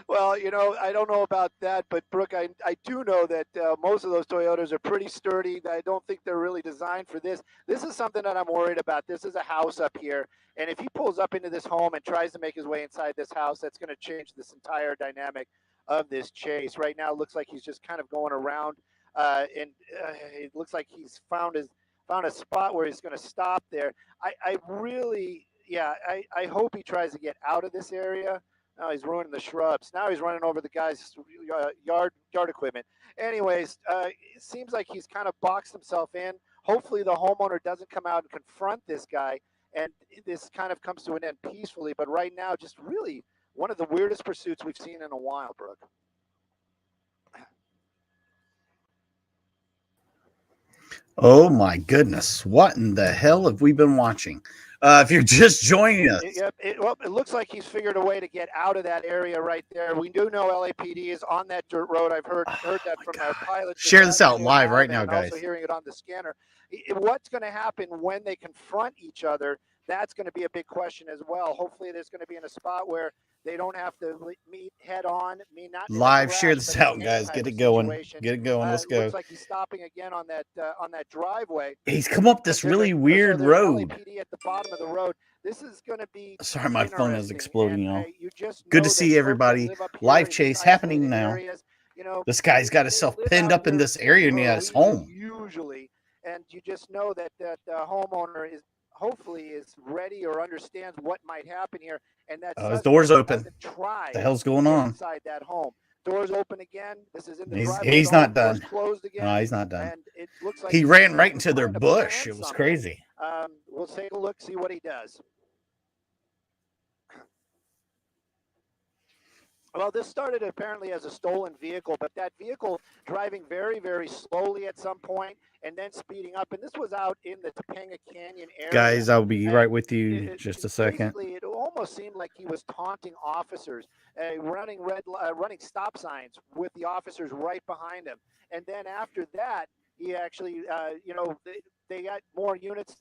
Well, I don't know about that, but Brooke, I do know that most of those Toyotas are pretty sturdy. I don't think they're really designed for this. This is something that I'm worried about. This is a house up here, and if he pulls up into this home and tries to make his way inside this house, that's going to change this entire dynamic of this chase. Right now, it looks like he's just kind of going around, and it looks like he's found a spot where he's going to stop there. I really, yeah, I hope he tries to get out of this area. Now he's ruining the shrubs. Now he's running over the guy's yard equipment. Anyways, it seems like he's kind of boxed himself in. Hopefully the homeowner doesn't come out and confront this guy, and this kind of comes to an end peacefully. But right now, just really one of the weirdest pursuits we've seen in a while, Brooke. Oh my goodness. What in the hell have we been watching? If you're just joining us. It looks like he's figured a way to get out of that area right there. We do know LAPD is on that dirt road. I've heard that from our pilots. Share this out live right now, guys. Also hearing it on the scanner. What's going to happen when they confront each other? That's going to be a big question as well. Hopefully there's going to be in a spot where they don't have to meet head on. Not live. Garage, share this out, guys. Get it going. Get it going. Let's go. Looks like he's stopping again on that driveway. He's come up this really weird road. LAPD at the bottom of the road. This is going to be. Sorry, my phone is exploding, y'all. Just good to see everybody. Live chase happening now. This guy's got himself pinned up in this area near his home. Usually, and you just know that the homeowner is hopefully is ready or understands what might happen here, and that his door's open. What the hell's going on inside that home? Doors open again. This is in the driveway. He's not done. Closed again. No, he's not done. And it looks like he ran right into their bush. It was crazy. We'll take a look, see what he does. Well, this started apparently as a stolen vehicle, but that vehicle driving very, very slowly at some point and then speeding up. And this was out in the Topanga Canyon area. Guys, I'll be right with you just a second. It almost seemed like he was taunting officers, running stop signs with the officers right behind him. And then after that, he actually, they got more units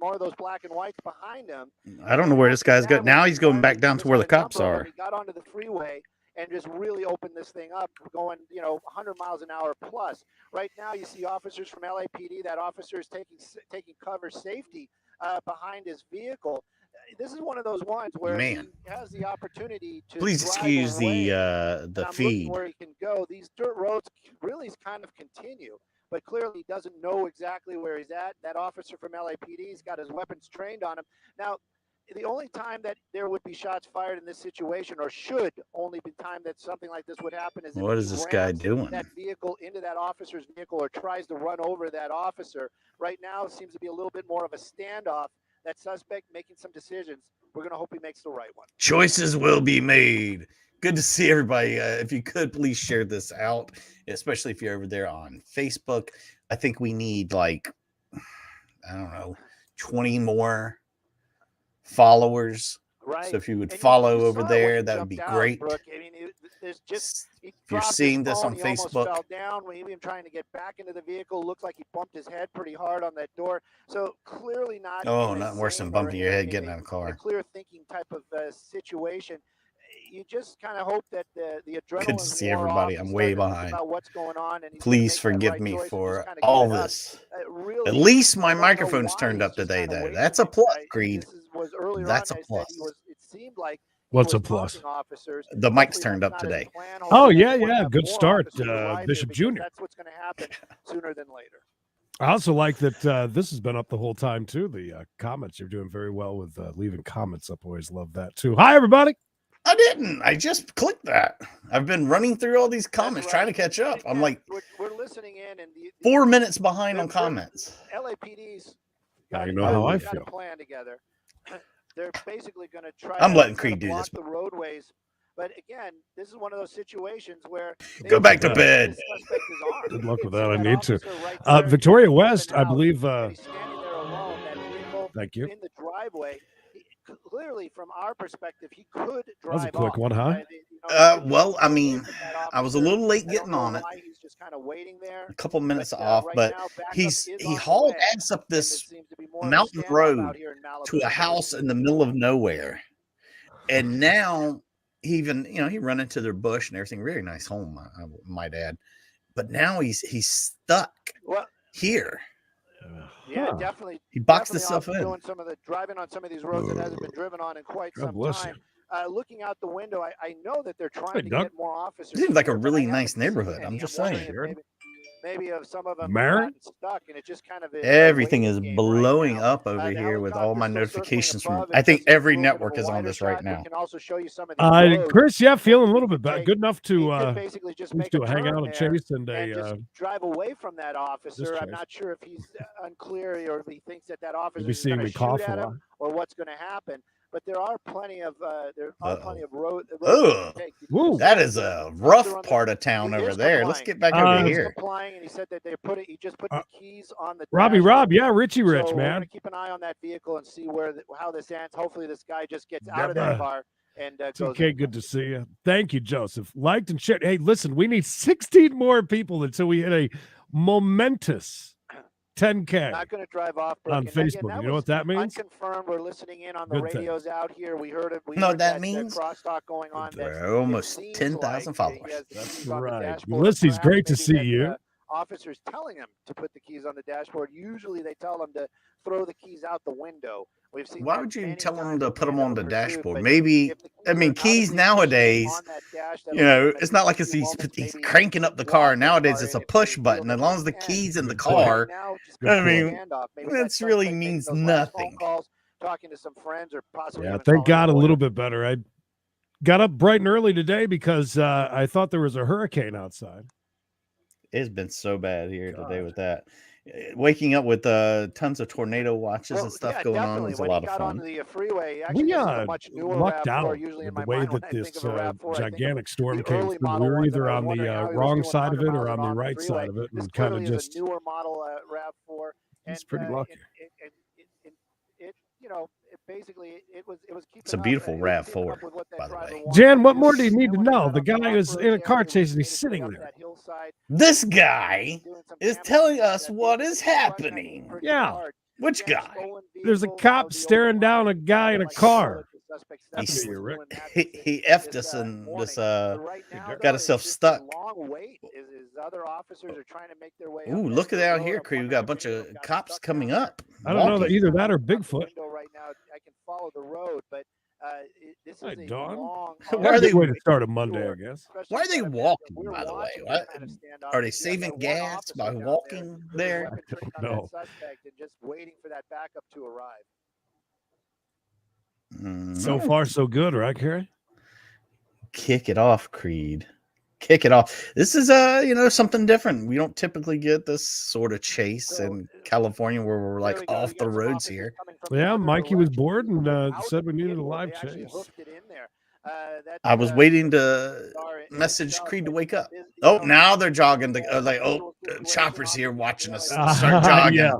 more of those black and whites behind him. I don't know where this guy's got. Now he's going back down to where the cops are. He got onto the freeway and just really opened this thing up, going, 100 miles an hour plus. Right now, you see officers from LAPD. That officer is taking cover safety behind his vehicle. This is one of those ones where he has the opportunity to. Please excuse the feed. Where he can go. These dirt roads really kind of continue. But clearly he doesn't know exactly where he's at. That officer from LAPD's got his weapons trained on him. Now, the only time that there would be shots fired in this situation, or should only be time that something like this would happen, is what is this guy doing? That vehicle into that officer's vehicle or tries to run over that officer. Right now, it seems to be a little bit more of a standoff. That suspect making some decisions. We're going to hope he makes the right one. Choices will be made. Good to see everybody. If you could, please share this out, especially if you're over there on Facebook. I think we need 20 more followers. Right. So if you would follow over there, that would be great. I mean, there's just if you're seeing this on Facebook, fell down when he was trying to get back into the vehicle. Looks like he bumped his head pretty hard on that door. So clearly not. Oh, nothing worse than bumping your head getting out of a car. A clear thinking type of situation. You just kind of hope that the adrenaline. Good to see everybody. I'm way behind. About what's going on, and please forgive me for all this. At least my microphone's turned up today, though. That's a plus, Creed. That's a plus. It seemed like. What's a plus? The mic's turned up today. Oh, yeah. Good start, Bishop Jr. That's what's going to happen sooner than later. I also like that this has been up the whole time, too. The comments, you're doing very well with leaving comments up. Always love that, too. Hi, everybody. I didn't. I just clicked that. I've been running through all these comments trying to catch up. I'm like, we're listening in, and 4 minutes behind on comments. LAPD's you know how I feel. Plan together. They're basically going to try. I'm letting Creed do this. The roadways, but again, this is one of those situations where go back to bed. Good luck with that. I need to. Victoria West, I believe. Thank you. In the driveway. Clearly, from our perspective, he could drive. That was a quick one, huh? Well, I mean, I was a little late getting on it. He's just kind of waiting there. A couple minutes off, but he hauled ass up this mountain road to a house in the middle of nowhere, and now even, he run into their bush and everything. Very nice home, I might add. But now he's stuck here. Yeah, definitely. He boxed definitely himself in. Driving on some of these roads that hasn't been driven on in quite some time. Looking out the window, I know that they're trying to get more officers. Seems like a really nice neighborhood. I'm just saying. Maybe some of them gotten stuck, and it just kind of everything is blowing up over here with all my notifications from. I think every network is on this right now. Can also show you some of the Chris, feeling a little bit better. Good enough to basically just make a hang out and chase and just drive away from that officer. I'm not sure if he's unclear or if he thinks that officer is going to shoot at him or what's going to happen. But there are plenty of roads. That is a rough part of town over there. Let's get back over here. And he said that he just put the keys on the Rob, Richie Rich, man. We're gonna keep an eye on that vehicle and see how this ends. Hopefully, this guy just gets out of that car and goes. Okay, good to see you. Thank you, Joseph. Liked and shared. Hey, listen, we need 16 more people until we hit a momentous 10K. Not going to drive off on Facebook. You know what that means? Unconfirmed. We're listening in on the radios out here. We heard it. We know what that means? Crosstalk going on. There are almost 10,000 followers. That's right. Ulysses, great to see you. Officers telling him to put the keys on the dashboard. Usually they tell them to throw the keys out the window. We've seen. Why would you tell them to put them on the dashboard? Maybe, keys nowadays, it's not like he's cranking up the car. Nowadays, it's a push button. As long as the key's in the car, that really means nothing. Talking to some friends or possibly. Yeah, thank God a little bit better. I got up bright and early today because I thought there was a hurricane outside. It's been so bad here today with that. Waking up with tons of tornado watches and stuff going on is a lot of fun. On the freeway, we lucked out with the way that this gigantic storm came through. We were either on the wrong side of it or on the right side of it, and kind of just. Newer model RAV4. It's pretty lucky. It's a beautiful RAV4, by the way. Jan, what more do you need to know? The guy is in a car chase and he's sitting there. This guy is telling us what is happening. Yeah. Which guy? There's a cop staring down a guy in a car. He effed us and this got himself stuck. Ooh, look at down here, Creed. We got a bunch of cops coming up. I don't know that either that or Bigfoot. Right now, I can follow the road, but this is a long. Why are they way to start a Monday? I guess. Why are they walking? By the way, what are they saving gas by walking there? No. Just waiting for that backup to arrive. So far, so good, right, Kerry? Kick it off, Creed. Kick it off. This is something different. We don't typically get this sort of chase in California where we're like off the roads here. Yeah, Mikey was bored and said we needed a live chase. I was waiting to message Creed to wake up. Oh, now they're jogging. Chopper's here watching us start jogging. Yeah.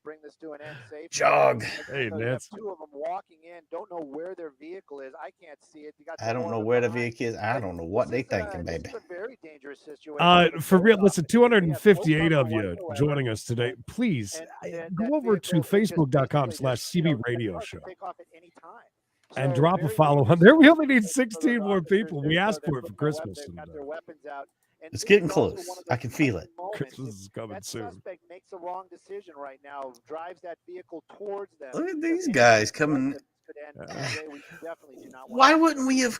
Bring this to an end safe. Jog. Hey, Nance. Two of them walking in. Don't know where their vehicle is. I can't see it. I don't know where the vehicle is. I don't know what they thinking, baby. It's a very dangerous situation. For real, listen, 258 of you joining us today. Please go over to facebook.com/CB Radio Show and drop a follow on there. We only need 16 more people. We asked for it for Christmas. It's getting close. I can feel it. Christmas is coming soon. Suspect makes a wrong decision right now. Drives that vehicle towards them. Look at these guys coming. Why wouldn't we have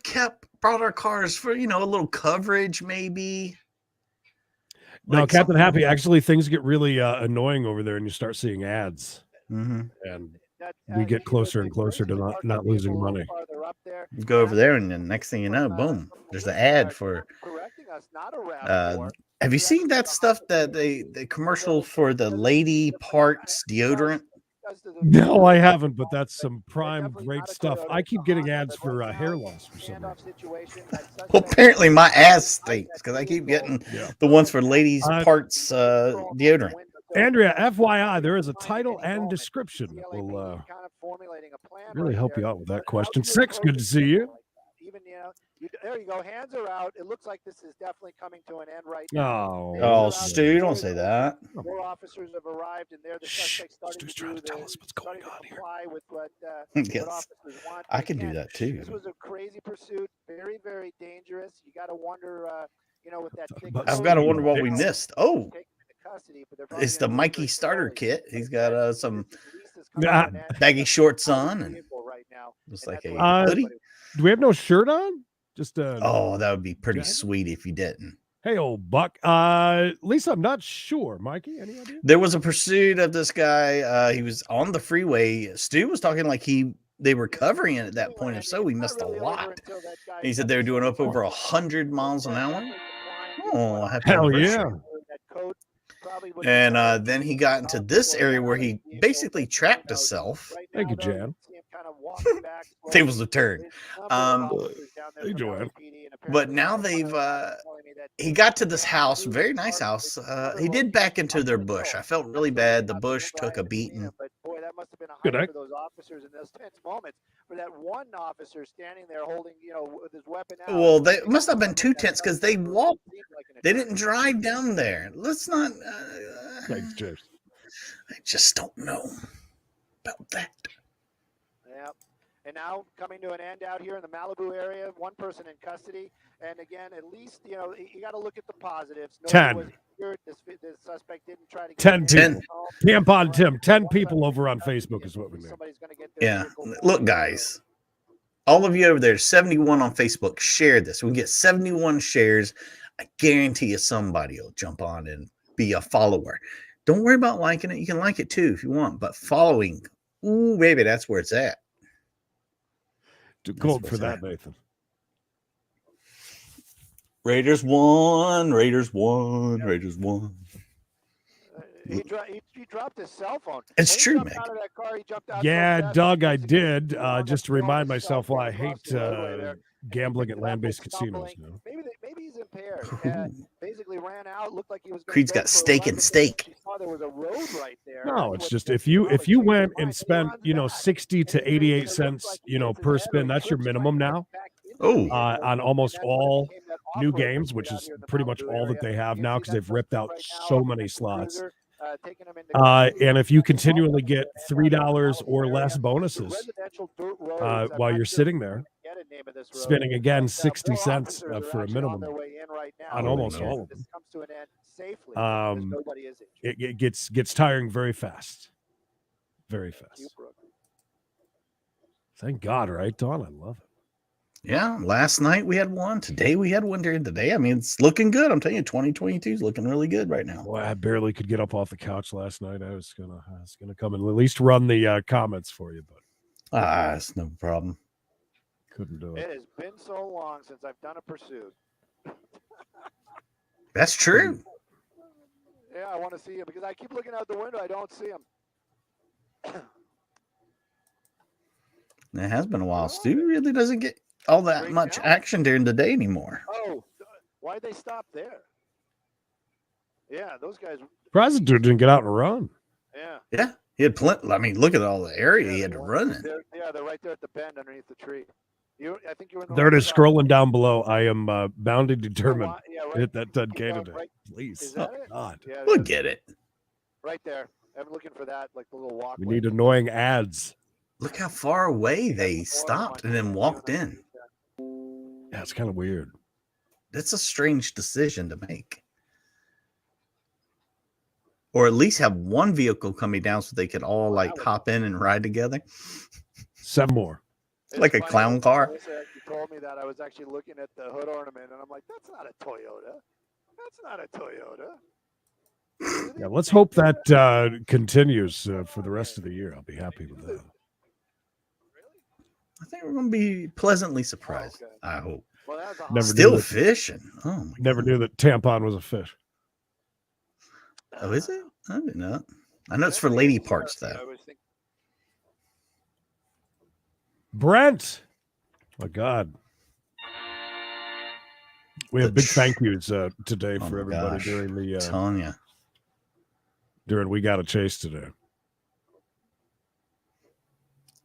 brought our cars for a little coverage, maybe? No, Captain Happy. Actually, things get really annoying over there, and you start seeing ads, and we get closer and closer to not losing money. You go over there, and then next thing you know, boom, there's an ad for. Have you seen that stuff that the commercial for the lady parts deodorant? No, I haven't, but that's some prime great stuff. I keep getting ads for hair loss for some reason. Well, apparently my ass stinks because I keep getting the ones for ladies parts deodorant. Andrea, FYI, there is a title and description that will really help you out with that question. 6, good to see you. there you go. Hands are out. It looks like this is definitely coming to an end right now. Oh, Stu, don't say that. More officers have arrived, and they're the suspects starting to tell us what's going on here. With what yes, officers want. I can do that too. This was a crazy pursuit. Very, very dangerous. You got to wonder, with that. I've got to wonder what we missed. Oh, it's the Mikey starter kit. He's got some baggy shorts on and looks like a hoodie. Do we have no shirt on? Just oh, that would be pretty sweet if you didn't. Hey, old buck. Lisa, I'm not sure. Mikey, any idea? There was a pursuit of this guy. He was on the freeway. Stu was talking like they were covering it at that point. If so, we missed a lot. And he said they were doing up over 100 miles an hour. Oh, hell yeah. And then he got into this area where he basically trapped himself. Thank you, Jan. Tables have turned. Hey, Joanne. But now he got to this house, very nice house. He did back into their bush. I felt really bad. The bush took a beating. But boy, that must have been a high for those officers in those tense moments. For that one officer standing there holding, with his weapon out. Well, they must have been too tense because they walked. They didn't drive down there. Let's not. Thanks, James. I just don't know about that. Yeah. And now coming to an end out here in the Malibu area, one person in custody. And again, at least, you got to look at the positives. 10. Was injured. This suspect didn't try to get 10 people. Tampon Tim. 10 people over on Facebook is what we need. Yeah. Look, guys. All of you over there, 71 on Facebook, share this. We get 71 shares. I guarantee you somebody will jump on and be a follower. Don't worry about liking it. You can like it too if you want. But following, ooh, baby, that's where it's at. Gold for that, Nathan. Raiders won. Raiders won. Raiders won. He dropped his cell phone. It's true, man. Yeah, Doug, I did. Just to remind myself why I hate gambling at land-based casinos. Maybe he's impaired. Basically ran out. Looked like he was. Creed's got steak and steak. There was a road right there. No, it's just if you went and spent 60 to 88 cents per spin, that's your minimum now. Oh, on almost all new games, which is pretty much all that they have now because they've ripped out so many slots. And if you continually get $3 or less bonuses while you're sitting there, spinning again 60 cents for a minimum on almost all of them, it gets tiring very fast. Very fast. Thank God, right, Dawn? I love it. Yeah, last night we had one. Today we had one during the day. I mean, it's looking good. I'm telling you, 2022 is looking really good right now. Boy, I barely could get up off the couch last night. I was gonna come and at least run the comments for you, but it's no problem. Couldn't do it. It has been so long since I've done a pursuit. That's true. Yeah, I want to see him because I keep looking out the window. I don't see him. It has been a while. Stu really doesn't get all that much action during the day anymore. Oh, why'd they stop there? Yeah, those guys. Surprised dude didn't get out and run. Yeah. Yeah, he had plenty. I mean, look at all the area he had to run in. They're right there at the bend underneath the tree. I think you're in the there it is, scrolling down below. I am bound and determined to hit that 10K today. Please. Oh, God. Yeah, we'll get it. Right there. I'm looking for that, like the little walkway. We need annoying ads. Look how far away they stopped and then walked in. Yeah, it's kind of weird. That's a strange decision to make. Or at least have one vehicle coming down so they could all hop in and ride together. 7 more. Like a clown car. You told me that I was actually looking at the hood ornament and I'm like, that's not a Toyota. That's not a Toyota. Yeah, let's hope that continues for the rest of the year. I'll be happy with that. I think we're going to be pleasantly surprised. Okay. I hope. Well, still fishing. Oh, my never knew that tampon was a fish. Oh, is it? I didn't know. I know it's for lady parts, though. Brent. Oh, my God. We have big thank yous today for everybody during the Tanya. During We Got a Chase today.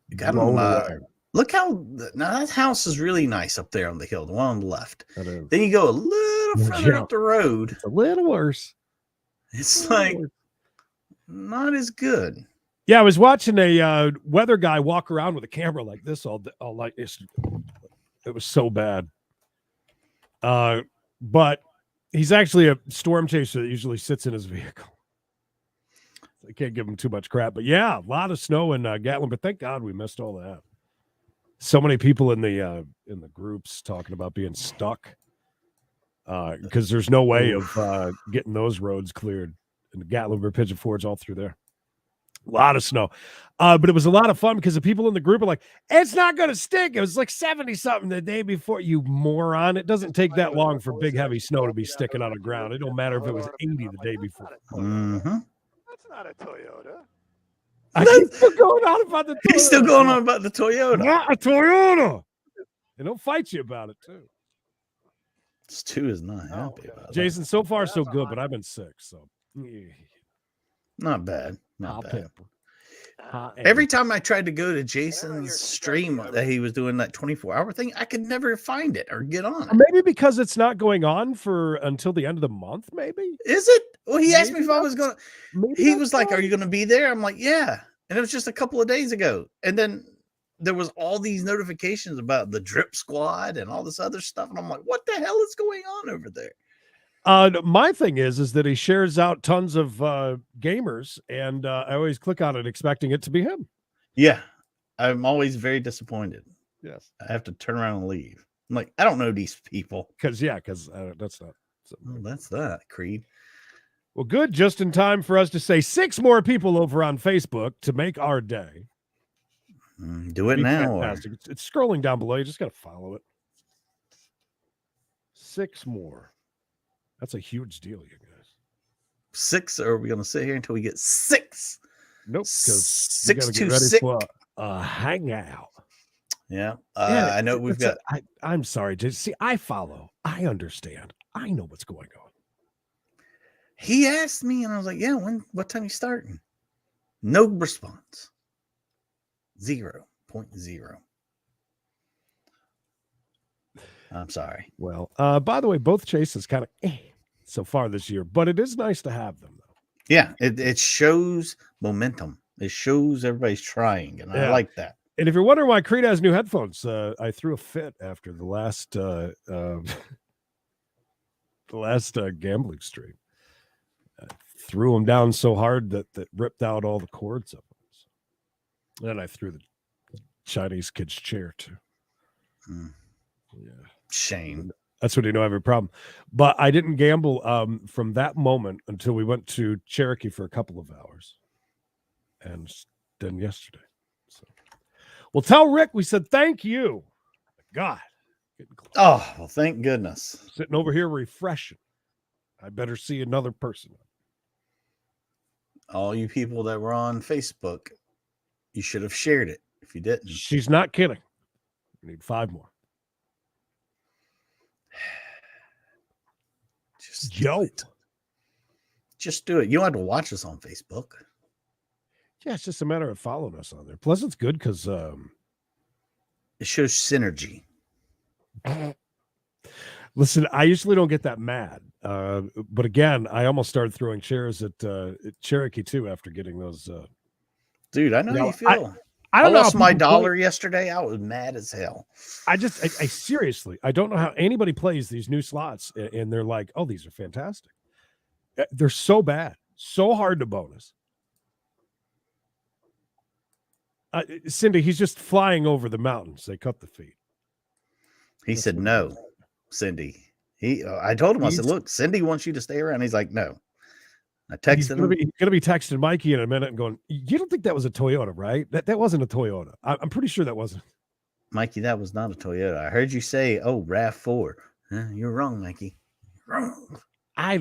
You got them. Look how now that house is really nice up there on the hill, the one on the left. Then you go a little further up the road. It's a little worse. It's like not as good. Yeah, I was watching a weather guy walk around with a camera like this all night. It was so bad. But he's actually a storm chaser that usually sits in his vehicle. I can't give him too much crap. But yeah, a lot of snow in Gatlin. But thank God we missed all that. So many people in the groups talking about being stuck because there's no way of getting those roads cleared. And the Gatlin River Pigeon Forge all through there. A lot of snow. But it was a lot of fun because the people in the group are like, it's not going to stick. It was like 70-something the day before, you moron. It doesn't take that long for big, heavy snow to be sticking on the ground. It don't matter if it was 80 the day before. Mm-hmm. That's not a Toyota. He's still going on about the Toyota. He's still going on about the Toyota. Not a Toyota. And they'll fight you about it, too. Stu is not happy about it. Jason, so far so good, but I've been sick, so. Not bad. Not bad. Pepper. Every time I tried to go to Jason's stream that he was doing that 24-hour thing, I could never find it or get on it. Maybe because it's not going on until the end of the month, maybe? Is it? Well, he asked me if I was going to. He was like, are you going to be there? I'm like, yeah. And it was just a couple of days ago. And then there was all these notifications about the Drip Squad and all this other stuff. And I'm like, what the hell is going on over there? My thing is that he shares out tons of gamers, and I always click on it expecting it to be him. Yeah, I'm always very disappointed. Yes, I have to turn around and leave. I'm like, I don't know these people. Because that's not. Well, that's that, Creed. Well, good. Just in time for us to say 6 more people over on Facebook to make our day. Do it now. Fantastic. It's scrolling down below. You just got to follow it. 6 more. That's a huge deal, you guys. 6, or are we going to sit here until we get 6? Nope. 626 for a hangout. Yeah. I know we've got. I'm sorry. See, I follow. I understand. I know what's going on. He asked me, and I was like, yeah, what time are you starting? No response. 0.0. I'm sorry. Well, by the way, both chases kind of so far this year, but it is nice to have them, though. Yeah, it shows momentum. It shows everybody's trying, and I like that. And if you're wondering why Creed has new headphones, I threw a fit after the last gambling stream. I threw them down so hard that ripped out all the cords of them. Then I threw the Chinese kid's chair too. Yeah. Shame. That's when you know I have a problem. But I didn't gamble from that moment until we went to Cherokee for a couple of hours. And then yesterday. So, well, tell Rick we said thank you. God. Oh, well, thank goodness. Sitting over here refreshing. I better see another person. All you people that were on Facebook, you should have shared it if you didn't. She's not kidding. We need 5 more. Just do it. Just do it. You don't have to watch us on Facebook. Yeah, it's just a matter of following us on there. Plus, it's good because it shows synergy. Listen, I usually don't get that mad. But again, I almost started throwing chairs at Cherokee too after getting those. Dude, I know how you feel. I lost my $1 yesterday. I was mad as hell. I seriously, I don't know how anybody plays these new slots and they're like, oh, these are fantastic. They're so bad, so hard to bonus. Cindy, he's just flying over the mountains. They cut the feet. He said no, Cindy. I told him, I said, look, Cindy wants you to stay around. He's like, no. I texted him. He's going to be texting Mikey in a minute and going, you don't think that was a Toyota, right? That wasn't a Toyota. I'm pretty sure that wasn't. Mikey, that was not a Toyota. I heard you say, oh, RAV4. You're wrong, Mikey. You're wrong.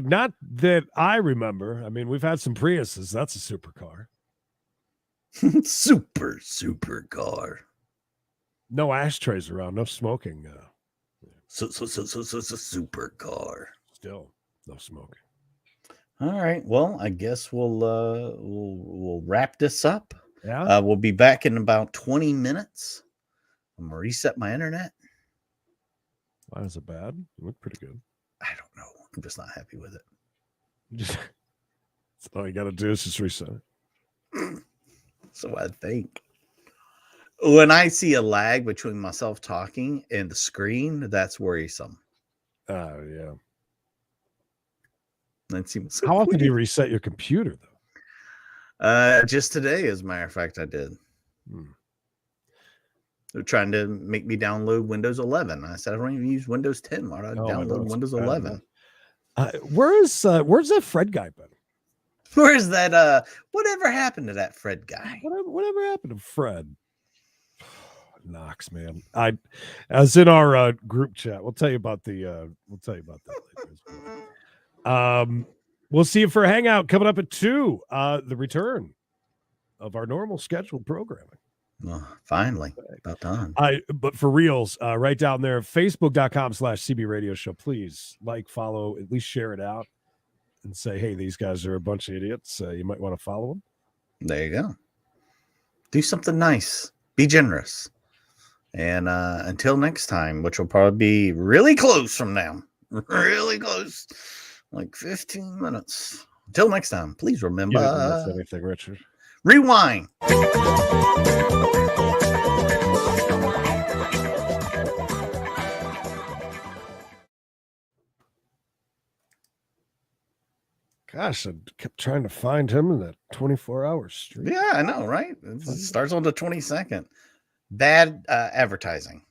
Not that I remember. I mean, we've had some Priuses. That's a supercar. super car. No ashtrays around. No smoking. Super car. Still no smoking. All right. Well, I guess we'll wrap this up. Yeah. We'll be back in about 20 minutes I'm gonna reset my internet. Why is it bad? You look pretty good. I don't know. I'm just not happy with it. That's all you got to do is just reset it. So I think when I see a lag between myself talking and the screen, that's worrisome. Oh, yeah. That seems How often do you reset your computer, though? Just today, as a matter of fact, I did. They're trying to make me download Windows 11. I said I don't even use Windows 10. Why do I download Windows 11? Where's that Fred guy been? Where's that? Whatever happened to that Fred guy? Whatever happened to Fred? Knox, man. I was in our group chat. We'll tell you about that later. We'll see you for a hangout coming up at 2. The return of our normal scheduled programming. Well, finally, about time. But for reals, right down there, facebook.com/CB Radio Show. Please like, follow, at least share it out and say, hey, these guys are a bunch of idiots. You might want to follow them. There you go. Do something nice. Be generous. And until next time, which will probably be really close from now. Really close. Like 15 minutes. Until next time, please remember. You didn't miss anything, Richard. Rewind. Gosh, I kept trying to find him in that 24-hour streak. Yeah, I know, right? It starts on the 22nd. Bad advertising.